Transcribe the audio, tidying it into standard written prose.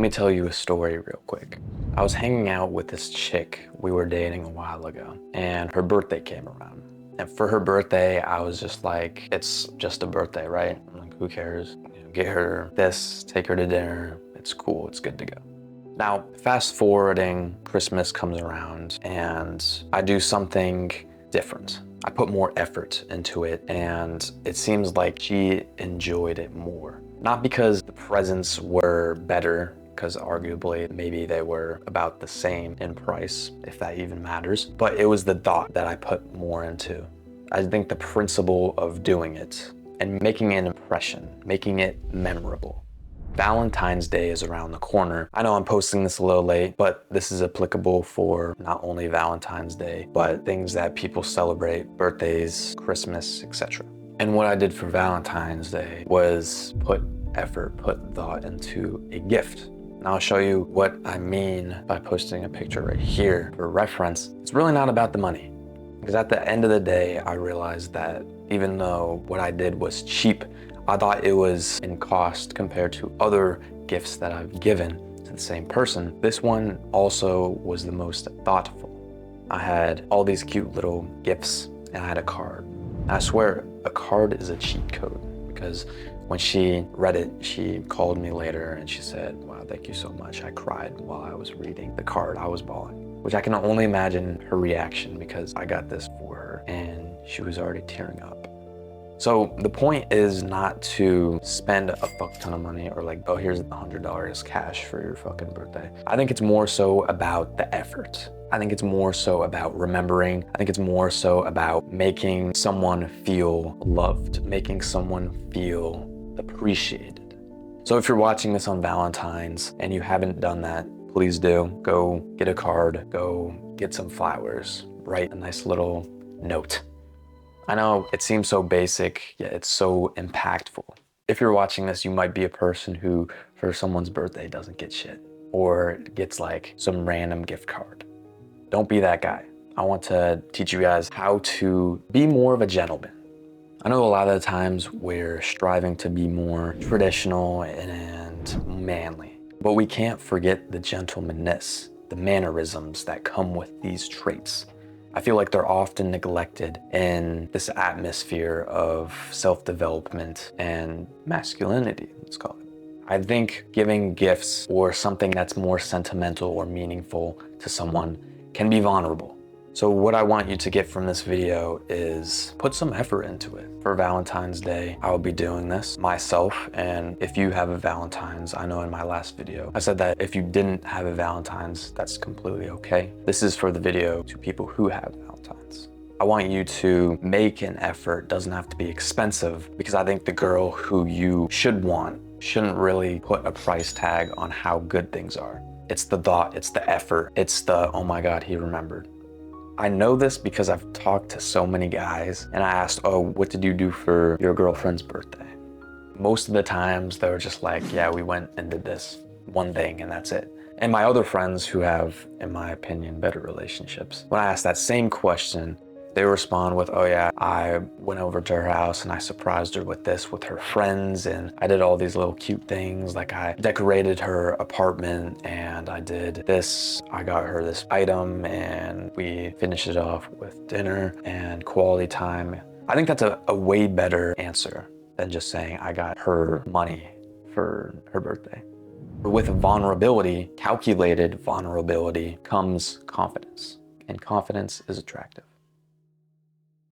me tell you a story real quick. I was hanging out with this chick we were dating a while ago, and her birthday came around. And for her birthday, I was just like, it's just a birthday, right? I'm like, who cares? Get her this, take her to dinner. It's cool, it's good to go. Now, fast forwarding, Christmas comes around and I do something different. I put more effort into it, and it seems like she enjoyed it more. Not because the presents were better, because arguably maybe they were about the same in price, if that even matters, but it was the thought that I put more into. I think the principle of doing it and making an impression, making it memorable. Valentine's Day is around the corner. I know I'm posting this a little late, but this is applicable for not only Valentine's Day, but things that people celebrate, birthdays, Christmas, etc. And what I did for Valentine's Day was put effort, put thought into a gift. And I'll show you what I mean by posting a picture right here for reference. It's really not about the money, because at the end of the day, I realized that even though what I did was cheap, I thought it was in cost compared to other gifts that I've given to the same person. This one also was the most thoughtful. I had all these cute little gifts and I had a card. I swear a card is a cheat code, because when she read it, she called me later and she said, "Wow, thank you so much. I cried while I was reading the card. I was bawling," which I can only imagine her reaction, because I got this for her and she was already tearing up. So the point is not to spend a fuck ton of money or like, oh, here's $100 cash for your fucking birthday. I think it's more so about the effort. I think it's more so about remembering. I think it's more so about making someone feel loved, making someone feel appreciated. So if you're watching this on Valentine's and you haven't done that, please do. Go get a card, go get some flowers, write a nice little note. I know it seems so basic, yet it's so impactful. If you're watching this, you might be a person who, for someone's birthday, doesn't get shit, or gets like some random gift card. Don't be that guy. I want to teach you guys how to be more of a gentleman. I know a lot of the times we're striving to be more traditional and manly, but we can't forget the gentlemanness, the mannerisms that come with these traits. I feel like they're often neglected in this atmosphere of self-development and masculinity, let's call it. I think giving gifts or something that's more sentimental or meaningful to someone can be vulnerable. So what I want you to get from this video is put some effort into it. For Valentine's Day, I will be doing this myself. And if you have a Valentine's, I know in my last video, I said that if you didn't have a Valentine's, that's completely okay. This is for the video to people who have Valentine's. I want you to make an effort. Doesn't have to be expensive, because I think the girl who you should want shouldn't really put a price tag on how good things are. It's the thought, it's the effort, it's the, oh my God, he remembered. I know this because I've talked to so many guys and I asked, oh, what did you do for your girlfriend's birthday? Most of the times they were just like, yeah, we went and did this one thing and that's it. And my other friends who have, in my opinion, better relationships, when I ask that same question, they respond with, oh yeah, I went over to her house and I surprised her with this with her friends, and I did all these little cute things, like I decorated her apartment and I did this, I got her this item and we finished it off with dinner and quality time. I think that's a way better answer than just saying I got her money for her birthday. With vulnerability, calculated vulnerability, comes confidence, and confidence is attractive.